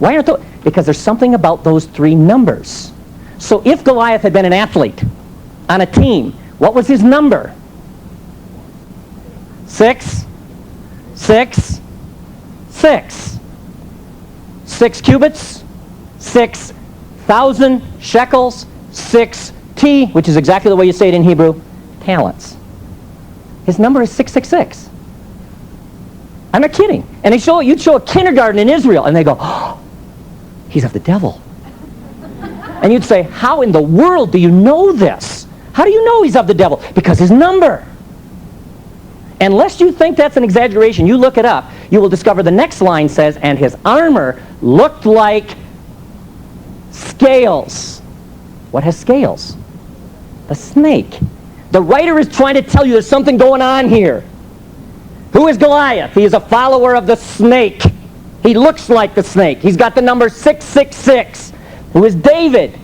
Why aren't those? Because there's something about those three numbers. So if Goliath had been an athlete on a team, what was his number? 6, 6, 6. 6 cubits, 6,000 shekels, 6 which is exactly the way you say it in Hebrew, talents. His number is 666. I'm not kidding. And you'd show a kindergarten in Israel, and they go, oh, he's of the devil. And you'd say, how in the world do you know this? How do you know he's of the devil? Because his number. Unless you think that's an exaggeration, you look it up, you will discover the next line says, and his armor looked like scales. What has scales? The snake. The writer is trying to tell you there's something going on here. Who is Goliath? He is a follower of the snake. He looks like the snake. He's got the number 666. Who is David?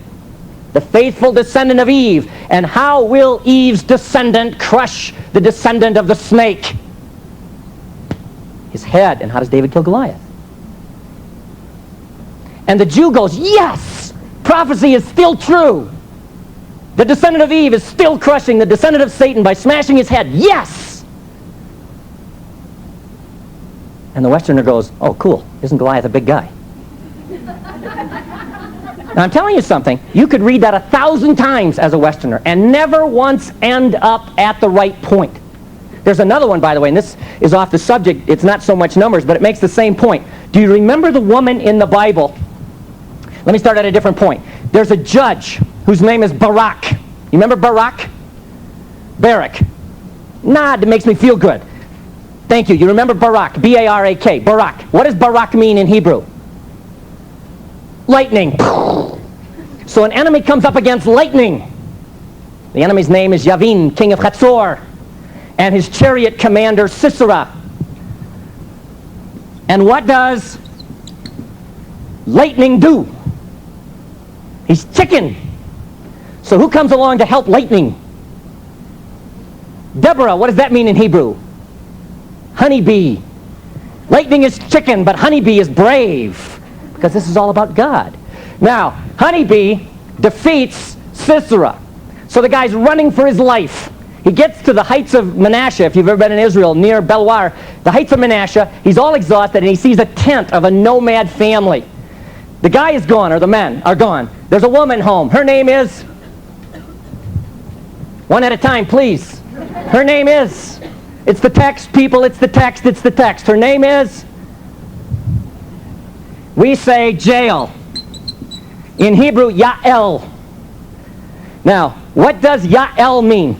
The faithful descendant of Eve. And how will Eve's descendant crush the descendant of the snake? His head. And how does David kill Goliath? And the Jew goes, yes! Prophecy is still true. The descendant of Eve is still crushing the descendant of Satan by smashing his head. Yes! And the Westerner goes, oh, cool. Isn't Goliath a big guy? Now, I'm telling you something. You could read that 1,000 times as a Westerner and never once end up at the right point. There's another one, by the way, and this is off the subject. It's not so much numbers, but it makes the same point. Do you remember the woman in the Bible? Let me start at a different point. There's a judge whose name is Barak. You remember Barak? Barak. Nod, it makes me feel good. Thank you. You remember Barak, B-A-R-A-K, Barak. What does Barak mean in Hebrew? Lightning. So an enemy comes up against lightning. The enemy's name is Yavin, king of Hatzor, and his chariot commander Sisera. And what does lightning do? He's chicken. So who comes along to help lightning? Deborah. What does that mean in Hebrew? Honeybee. Lightning is chicken, but honeybee is brave. Because this is all about God. Now, honeybee defeats Sisera. So the guy's running for his life. He gets to the heights of Manasseh, if you've ever been in Israel, near Belwar, the heights of Manasseh. He's all exhausted, and he sees a tent of a nomad family. The guy is gone, or the men are gone. There's a woman home. Her name is... One at a time, please. Her name is... It's the text, people. It's the text. It's the text. Her name is... We say Jael. In Hebrew, Yael. Now, what does Yael mean?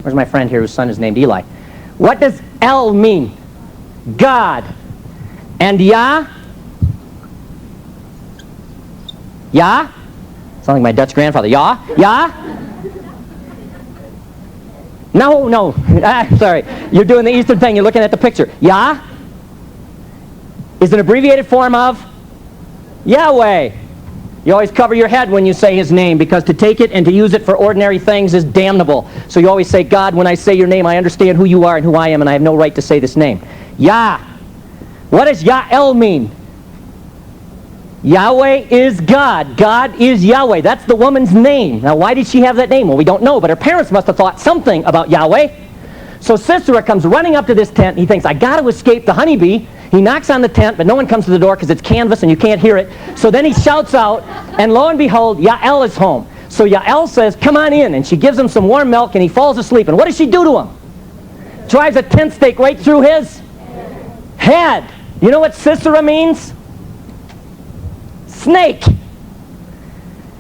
Where's my friend here whose son is named Eli? What does El mean? God. And Yah? Yah? Sounds like my Dutch grandfather. Yah? Yah? No. Sorry. You're doing the Eastern thing. You're looking at the picture. Yah is an abbreviated form of Yahweh. You always cover your head when you say his name, because to take it and to use it for ordinary things is damnable. So you always say, God, when I say your name, I understand who you are and who I am, and I have no right to say this name. Yah. What does Yael mean? Yahweh is God. God is Yahweh. That's the woman's name. Now, why did she have that name? Well, we don't know, but her parents must have thought something about Yahweh. So Sisera comes running up to this tent. He thinks, I got to escape the honeybee. He knocks on the tent, but no one comes to the door because it's canvas and you can't hear it. So then he shouts out, and lo and behold, Yael is home. So Yael says, come on in, and she gives him some warm milk, and he falls asleep. And what does she do to him? Drives a tent stake right through his head. You know what Sisera means? Snake.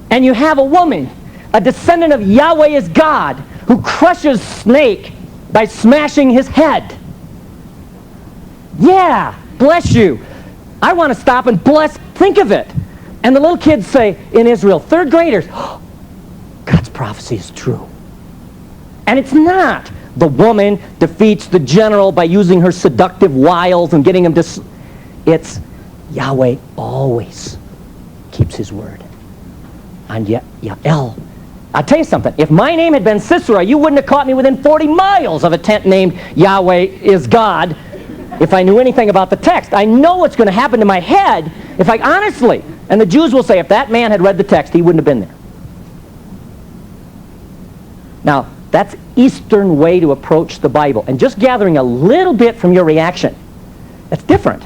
And you have a woman, a descendant of Yahweh is God, who crushes snake by smashing his head. Yeah, bless you. I want to stop and bless, think of it. And the little kids say in Israel, third graders, oh, God's prophecy is true. And it's not. The woman defeats the general by using her seductive wiles and getting him to... It's Yahweh always keeps his word. And Yael I'll tell you something. If my name had been Sisera, you wouldn't have caught me within 40 miles of a tent named Yahweh is God if I knew anything about the text. I know what's going to happen to my head if I, honestly, and the Jews will say, if that man had read the text, he wouldn't have been there. Now, that's Eastern way to approach the Bible. And just gathering a little bit from your reaction, that's different.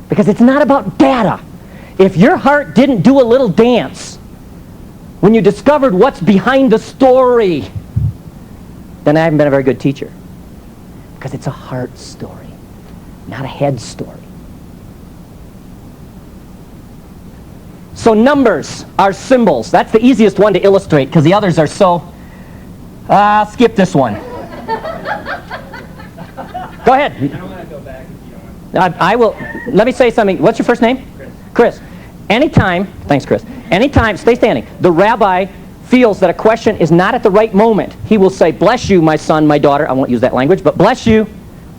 Because it's not about data. If your heart didn't do a little dance when you discovered what's behind the story, then I haven't been a very good teacher. Because it's a heart story, not a head story. So numbers are symbols. That's the easiest one to illustrate because the others are so... I'll skip this one. Go ahead. I don't want to go back if you don't want. I will. Let me say something. What's your first name? Chris. Anytime, thanks Chris, anytime, stay standing, the rabbi feels that a question is not at the right moment, he will say, bless you, my son, my daughter. I won't use that language, but bless you.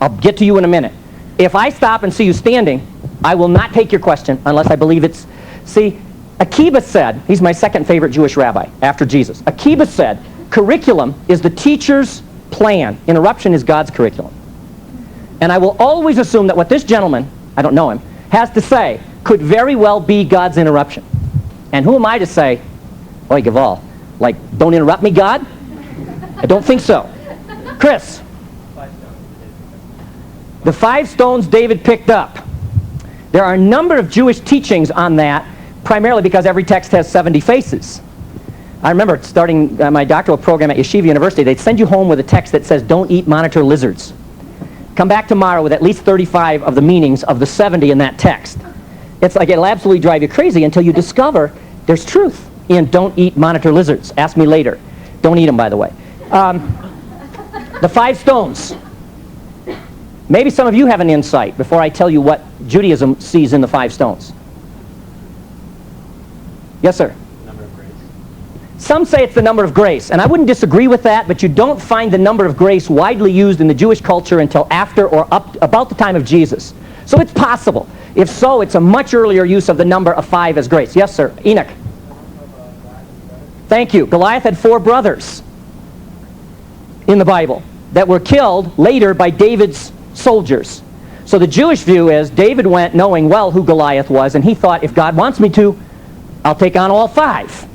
I'll get to you in a minute. If I stop and see you standing, I will not take your question unless I believe it's... See, Akiba said, he's my second favorite Jewish rabbi after Jesus. Akiba said, curriculum is the teacher's plan. Interruption is God's curriculum. And I will always assume that what this gentleman, I don't know him, has to say could very well be God's interruption. And who am I to say, oy Gaval, like, don't interrupt me, God? I don't think so. Chris. The 5 stones David picked up. There are a number of Jewish teachings on that, primarily because every text has 70 faces. I remember starting my doctoral program at Yeshiva University, they'd send you home with a text that says, don't eat monitor lizards. Come back tomorrow with at least 35 of the meanings of the 70 in that text. It's like it'll absolutely drive you crazy until you discover there's truth in don't eat monitor lizards. Ask me later. Don't eat them, by the way. The 5 stones. Maybe some of you have an insight before I tell you what Judaism sees in the 5 stones. Yes, sir? Number of grace. Some say it's the number of grace, and I wouldn't disagree with that, but you don't find the number of grace widely used in the Jewish culture until after or about the time of Jesus. So it's possible. If so, it's a much earlier use of the number of 5 as grace. Yes, sir? Enoch. Thank you. Goliath had 4 brothers in the Bible that were killed later by David's soldiers. So the Jewish view is David went knowing well who Goliath was, and he thought, if God wants me to, I'll take on all 5.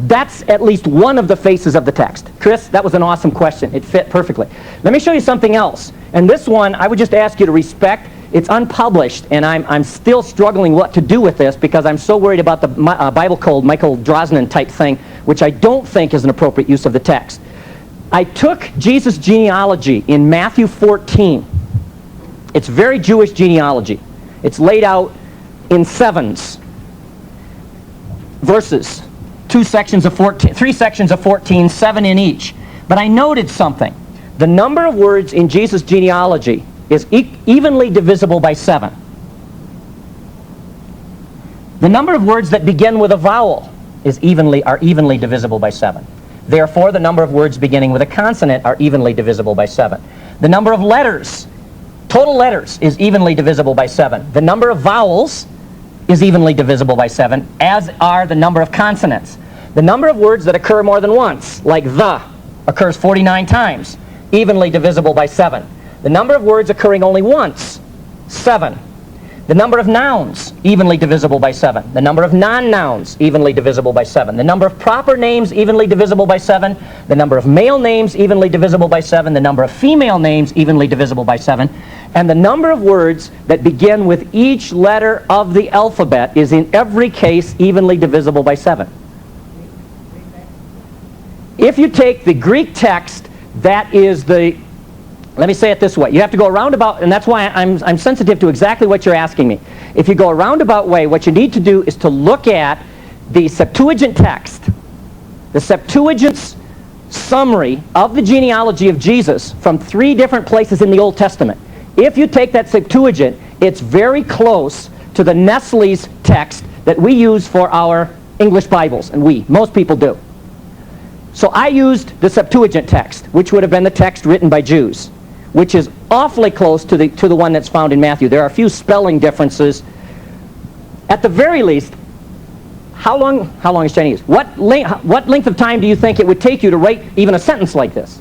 That's at least one of the faces of the text. Chris, that was an awesome question. It fit perfectly. Let me show you something else. And this one, I would just ask you to respect. It's unpublished, and I'm still struggling what to do with this because I'm so worried about the Bible Code, Michael Drosnin type thing, which I don't think is an appropriate use of the text. I took Jesus' genealogy in Matthew 14. It's very Jewish genealogy. It's laid out in 7s. Verses. 3 sections of 14, 7 in each. But I noted something. The number of words in Jesus' genealogy is evenly divisible by 7. The number of words that begin with a vowel are evenly divisible by 7. Therefore, the number of words beginning with a consonant are evenly divisible by 7. The number of letters, total letters, is evenly divisible by 7. The number of vowels is evenly divisible by 7, as are the number of consonants. The number of words that occur more than once, like the, occurs 49 times, evenly divisible by 7. The number of words occurring only once, 7. The number of nouns, evenly divisible by 7. The number of non-nouns, evenly divisible by 7. The number of proper names, evenly divisible by 7. The number of male names, evenly divisible by 7. The number of female names, evenly divisible by 7. And the number of words that begin with each letter of the alphabet is in every case evenly divisible by 7. If you take the Greek text, that is the... Let me say it this way. You have to go a roundabout, and that's why I'm sensitive to exactly what you're asking me. If you go a roundabout way, what you need to do is to look at the Septuagint text, the Septuagint's summary of the genealogy of Jesus from 3 different places in the Old Testament. If you take that Septuagint, it's very close to the Nestle's text that we use for our English Bibles, and most people do. So I used the Septuagint text, which would have been the text written by Jews, which is awfully close to the one that's found in Matthew. There are a few spelling differences. At the very least, how long is Chinese? What length of time do you think it would take you to write even a sentence like this?